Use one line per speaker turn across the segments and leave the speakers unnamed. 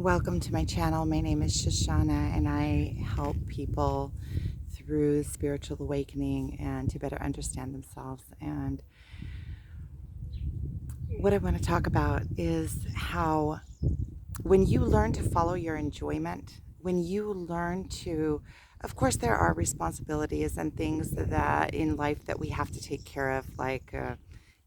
Welcome to my channel. My name is Shoshana, and I help people through spiritual awakening and to better understand themselves. And what I want to talk about is how when you learn to follow your enjoyment, when you learn to, of course, there are responsibilities and things that in life that we have to take care of, like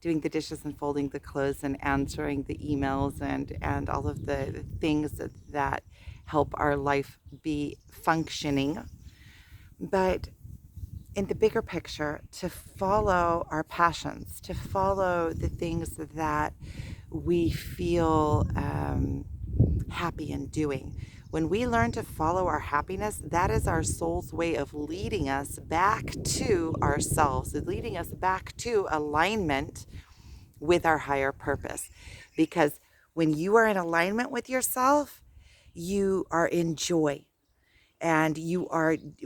doing the dishes and folding the clothes and answering the emails and all of the things that help our life be functioning. But in the bigger picture, to follow our passions, to follow the things that we feel happy in doing. When we learn to follow our happiness, that is our soul's way of leading us back to ourselves, leading us back to alignment with our higher purpose. Because when you are in alignment with yourself, you are in joy. And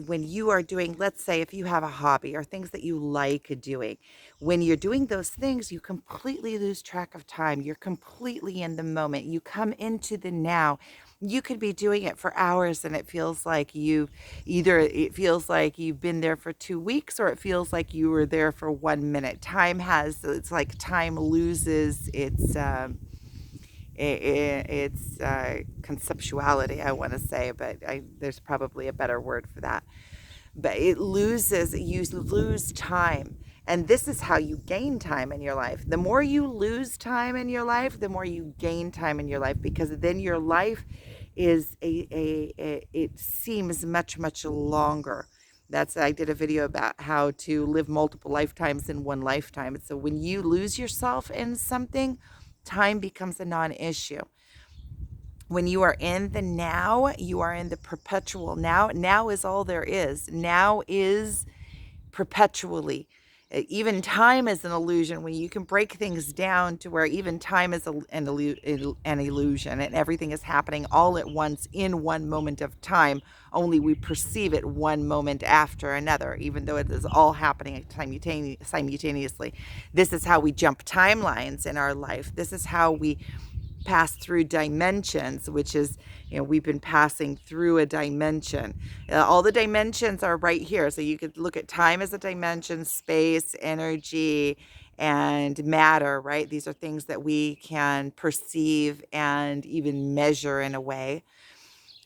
when you are doing, let's say, if you have a hobby or things that you like doing, when you're doing those things, you completely lose track of time. You're completely in the moment. You come into the now. You could be doing it for hours and it feels like it feels like you've been there for 2 weeks, or it feels like you were there for 1 minute. It's like time loses its conceptuality, I want to say, but there's probably a better word for that. But you lose time. And this is how you gain time in your life. The more you lose time in your life, the more you gain time in your life, because then your life is it seems much, much longer. I did a video about how to live multiple lifetimes in one lifetime. So when you lose yourself in something, time becomes a non-issue. When you are in the now, you are in the perpetual now. Now is all there is. Now is perpetually. Even time is an illusion. When you can break things down to where even time is an illusion, and everything is happening all at once in one moment of time, only we perceive it one moment after another, even though it is all happening simultaneously. This is how we jump timelines in our life. This is how we pass through dimensions, which is, we've been passing through a dimension. All the dimensions are right here. So you could look at time as a dimension, space, energy, and matter, right? These are things that we can perceive and even measure in a way.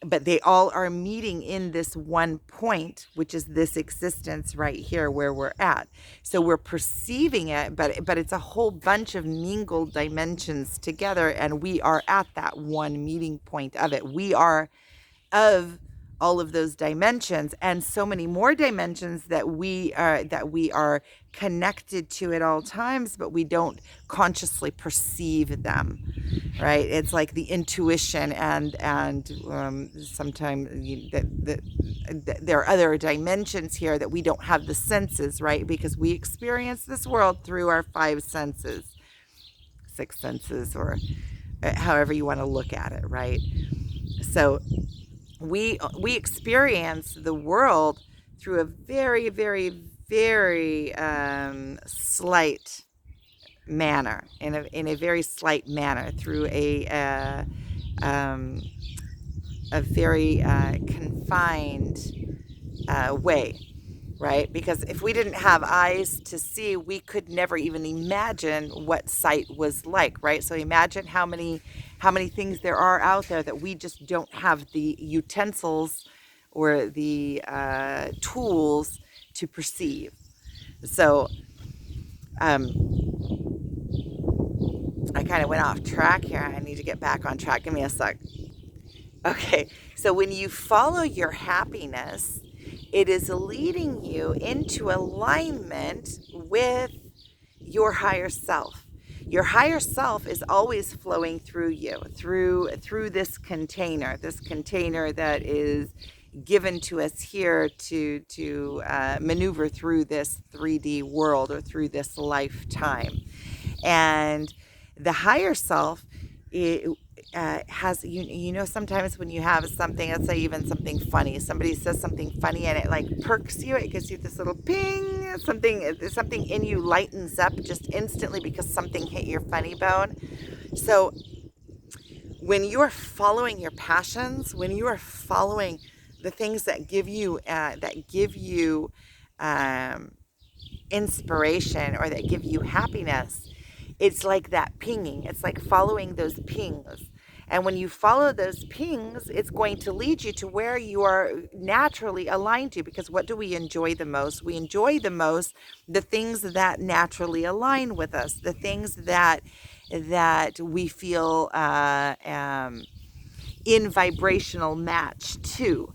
But they all are meeting in this one point, which is this existence right here where we're at. So we're perceiving it, but it's a whole bunch of mingled dimensions together, and we are at that one meeting point of it. We are of all of those dimensions, and so many more dimensions that we are connected to at all times, but we don't consciously perceive them, right? It's like the intuition, and sometimes there are other dimensions here that we don't have the senses, right? Because we experience this world through our five senses, six senses, or however you want to look at it, right? So we experience the world through a very, very, very slight manner, in a very slight manner, through a very confined way, right? Because if we didn't have eyes to see, we could never even imagine what sight was like, right? So imagine how many things there are out there that we just don't have the utensils or the tools to perceive. So I kind of went off track here. I need to get back on track. Give me a sec. Okay, so when you follow your happiness, it is leading you into alignment with your higher self. Your higher self is always flowing through you, through this container that is given to us here to maneuver through this 3D world, or through this lifetime. And the higher self, has, sometimes when you have something, let's say even something funny, somebody says something funny and it like perks you, it gives you this little ping, something in you lightens up just instantly because something hit your funny bone. So When you are following your passions, when you are following the things that give you um, inspiration, or that give you happiness, it's like that pinging. It's like following those pings. And when you follow those pings, it's going to lead you to where you are naturally aligned to. Because what do we enjoy the most? We enjoy the most the things that naturally align with us, the things that we feel in vibrational match to.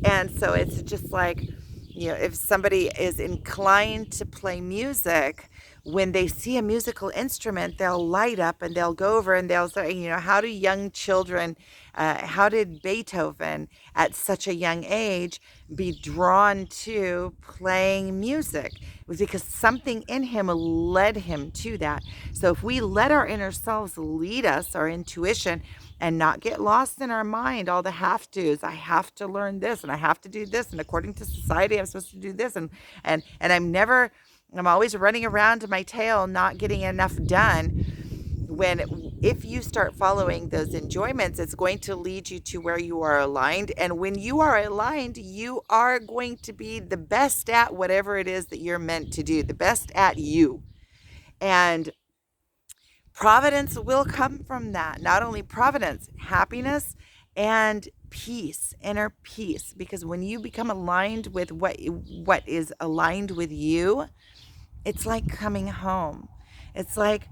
And so it's just like, if somebody is inclined to play music, when they see a musical instrument, they'll light up and they'll go over and they'll say, how do young children, how did Beethoven at such a young age be drawn to playing music? It was because something in him led him to that. So if we let our inner selves lead us, our intuition, and not get lost in our mind, all the have to's. I have to learn this and I have to do this. And according to society, I'm supposed to do this. And I'm always running around to my tail, not getting enough done. If you start following those enjoyments, it's going to lead you to where you are aligned. And when you are aligned, you are going to be the best at whatever it is that you're meant to do, the best at you. And providence will come from that. Not only providence, happiness and peace, inner peace. Because when you become aligned with what is aligned with you, it's like coming home. It's like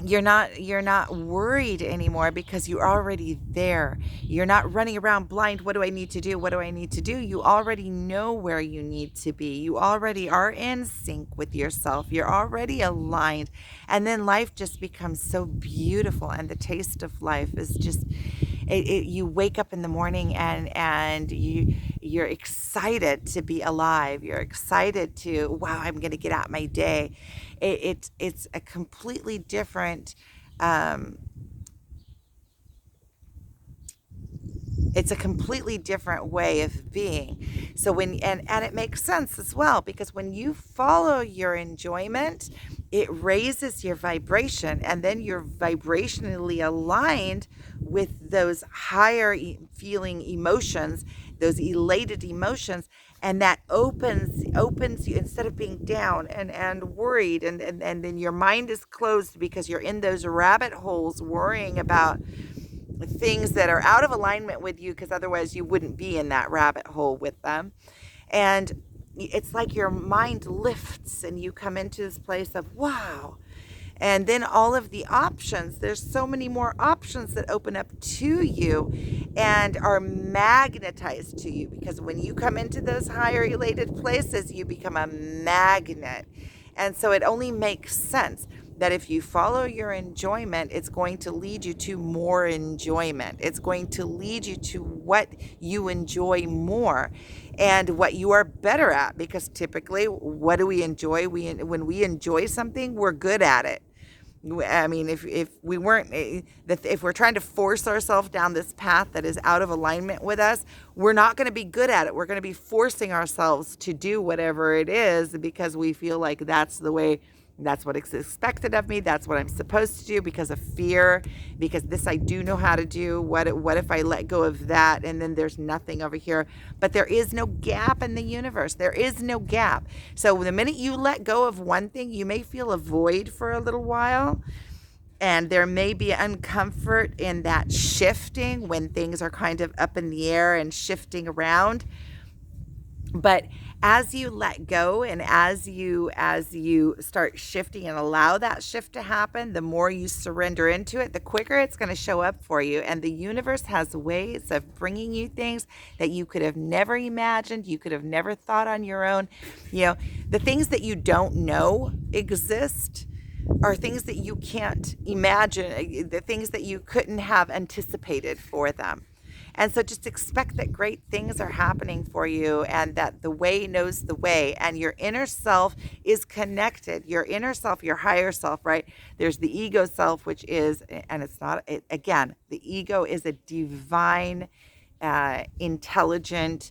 you're not worried anymore because you're already there. You're not running around blind. What do I need to do? What do I need to do? You already know where you need to be. You already are in sync with yourself. You're already aligned. And then life just becomes so beautiful. And the taste of life is just, you wake up in the morning and you're excited to be alive. You're excited to, wow, I'm going to get out my day. It's a completely different it's a completely different way of being. So and it makes sense as well, because when you follow your enjoyment, it raises your vibration, and then you're vibrationally aligned with those higher feeling emotions, those elated emotions, and that opens you, instead of being down and worried, and then your mind is closed because you're in those rabbit holes worrying about things that are out of alignment with you, because otherwise you wouldn't be in that rabbit hole with them. And it's like your mind lifts and you come into this place of wow. And then all of the options, there's so many more options that open up to you and are magnetized to you, because when you come into those higher elated places, you become a magnet. And so it only makes sense that if you follow your enjoyment, it's going to lead you to more enjoyment. It's going to lead you to what you enjoy more and what you are better at. Because typically, what do we enjoy? When we enjoy something, we're good at it. I mean, if we weren't, if we're trying to force ourselves down this path that is out of alignment with us, we're not going to be good at it. We're going to be forcing ourselves to do whatever it is because we feel like that's the way, that's what is expected of me. That's what I'm supposed to do, because of fear, because this I do know how to do. What if I let go of that and then there's nothing over here? But there is no gap in the universe. There is no gap. So the minute you let go of one thing, you may feel a void for a little while. And there may be uncomfort in that shifting when things are kind of up in the air and shifting around. But as you let go and as you start shifting and allow that shift to happen, the more you surrender into it, the quicker it's going to show up for you. And the universe has ways of bringing you things that you could have never imagined, you could have never thought on your own. The things that you don't know exist are things that you can't imagine, the things that you couldn't have anticipated for them. And so just expect that great things are happening for you, and that the way knows the way, and your inner self is connected. Your inner self, your higher self, right? There's the ego self, which is, and it's not, again, the ego is a divine, intelligent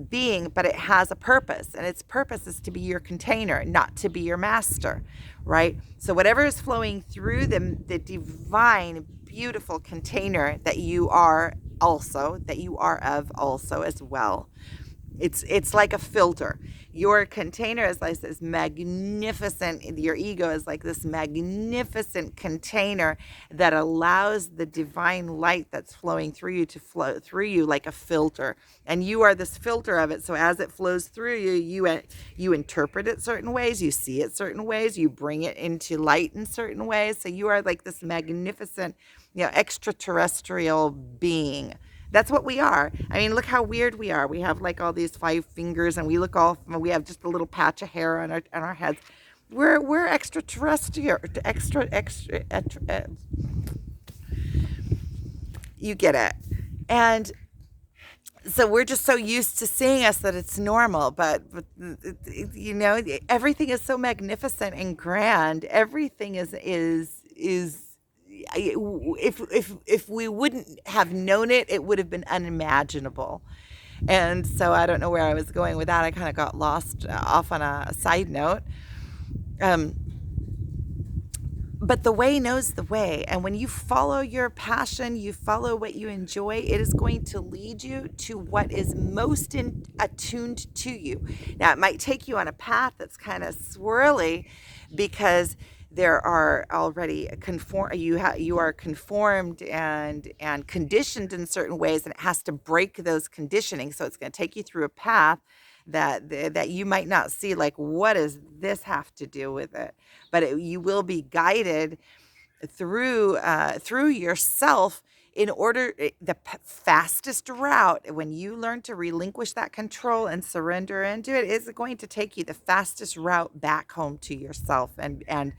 being, but it has a purpose, and its purpose is to be your container, not to be your master, right? So whatever is flowing through the divine, beautiful container that you are also, that you are of also as well. It's like a filter. Your container is like this magnificent, your ego is like this magnificent container that allows the divine light that's flowing through you to flow through you like a filter. And you are this filter of it. So as it flows through you, you interpret it certain ways, you see it certain ways, you bring it into light in certain ways. So you are like this magnificent, extraterrestrial being. That's what we are. I mean, look how weird we are. We have like all these 5 fingers, and we have just a little patch of hair on our heads. We're extraterrestrial, you get it. And so we're just so used to seeing us that it's normal, but everything is so magnificent and grand. Everything is if we wouldn't have known it, it would have been unimaginable. And so I don't know where I was going with that. I kind of got lost off on a side note. But the way knows the way. And when you follow your passion, you follow what you enjoy, it is going to lead you to what is most attuned to you. Now, it might take you on a path that's kind of swirly because there are already you are conformed and conditioned in certain ways, and it has to break those conditioning. So it's going to take you through a path that you might not see, like, what does this have to do with it? But you will be guided through yourself in order. The fastest route, when you learn to relinquish that control and surrender into it, is going to take you the fastest route back home to yourself and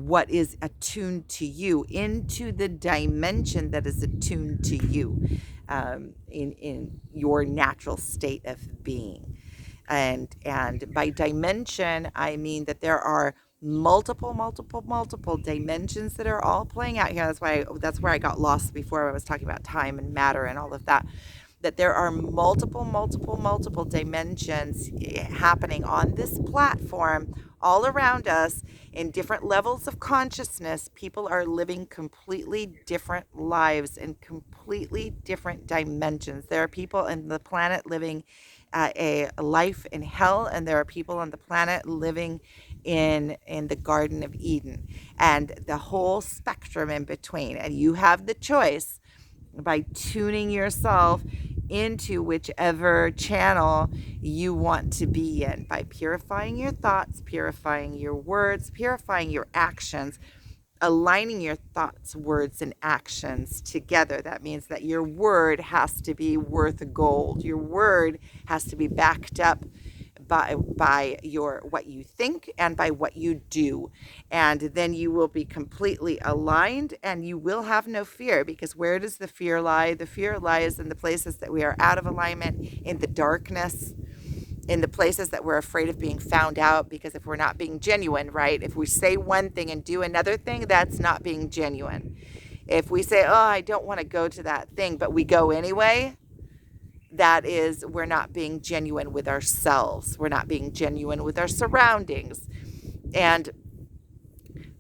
what is attuned to you, into the dimension that is attuned to you, in your natural state of being. And by dimension, I mean that there are multiple dimensions that are all playing out here. That's where I got lost before. I was talking about time and matter and all of that. That there are multiple dimensions happening on this platform all around us in different levels of consciousness. People are living completely different lives in completely different dimensions. There are people on the planet living a life in hell, and there are people on the planet living in the Garden of Eden, and the whole spectrum in between. And you have the choice by tuning yourself into whichever channel you want to be in, by purifying your thoughts, purifying your words, purifying your actions, aligning your thoughts, words, and actions together. That means that your word has to be worth gold. Your word has to be backed up by your what you think and by what you do. And then you will be completely aligned, and you will have no fear, because where does the fear lie? The fear lies in the places that we are out of alignment, in the darkness, in the places that we're afraid of being found out. Because if we're not being genuine, right? If we say one thing and do another thing, that's not being genuine. If we say, oh, I don't want to go to that thing, but we go anyway, that is, we're not being genuine with ourselves. We're not being genuine with our surroundings. And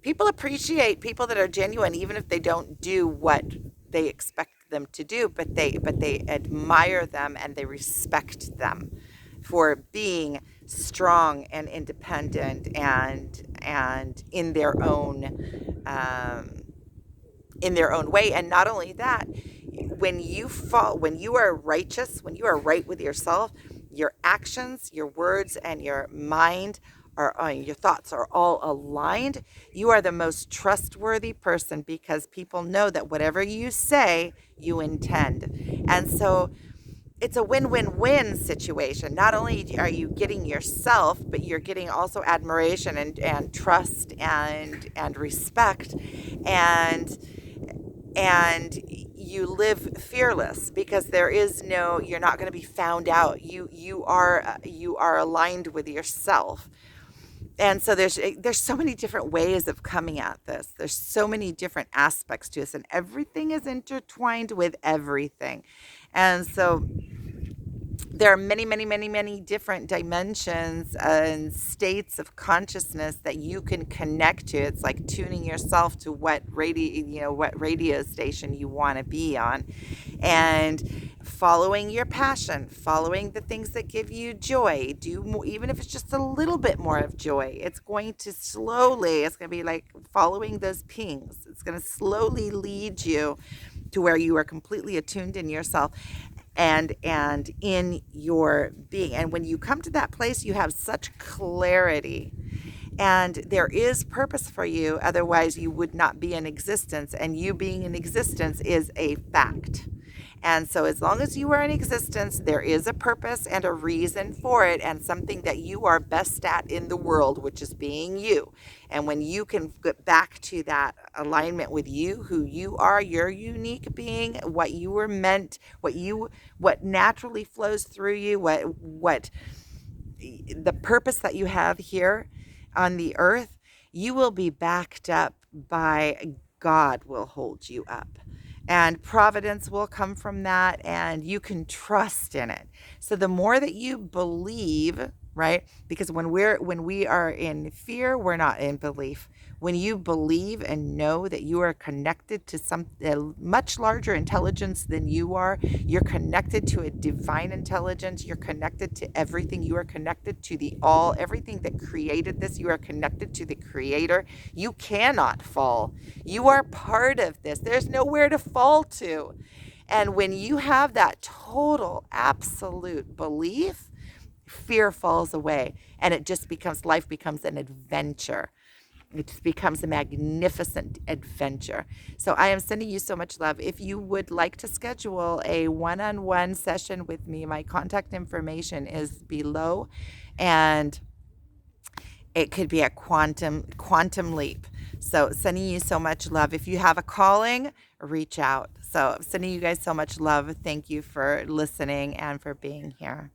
people appreciate people that are genuine, even if they don't do what they expect them to do, but they admire them and they respect them for being strong and independent and in their own way. And not only that, when you are righteous, when you are right with yourself, your actions, your words, and your mind your thoughts are all aligned. You are the most trustworthy person, because people know that whatever you say, you intend. And so it's a win-win-win situation. Not only are you getting yourself, but you're getting also admiration and trust and respect, and you live fearless, because you're not going to be found out. You are aligned with yourself. And so there's so many different ways of coming at this. There's so many different aspects to this, and everything is intertwined with everything. And so there are many, many, many, many different dimensions and states of consciousness that you can connect to. It's like tuning yourself to what radio station you want to be on, and following your passion, following the things that give you joy. Do more, even if it's just a little bit more of joy. It's going to slowly. It's going to be like following those pings. It's going to slowly lead you to where you are completely attuned in yourself and in your being. And when you come to that place, you have such clarity, and there is purpose for you. Otherwise, you would not be in existence, and you being in existence is a fact. And so, as long as you are in existence, there is a purpose and a reason for it, and something that you are best at in the world, which is being you. And when you can get back to that alignment with you, who you are, your unique being, what you were meant, what naturally flows through you, what the purpose that you have here on the earth, you will be backed up by God will hold you up. And providence will come from that, and you can trust in it. So the more that you believe, right? Because when we are in fear, we're not in belief. When you believe and know that you are connected to a much larger intelligence than you are, you're connected to a divine intelligence, you're connected to everything, you are connected to the all, everything that created this, you are connected to the creator. You cannot fall. You are part of this. There's nowhere to fall to. And when you have that total, absolute belief, fear falls away, and life becomes an adventure. It just becomes a magnificent adventure. So I am sending you so much love. If you would like to schedule a one-on-one session with me, my contact information is below, and it could be a quantum leap. So sending you so much love. If you have a calling, reach out. So sending you guys so much love. Thank you for listening and for being here.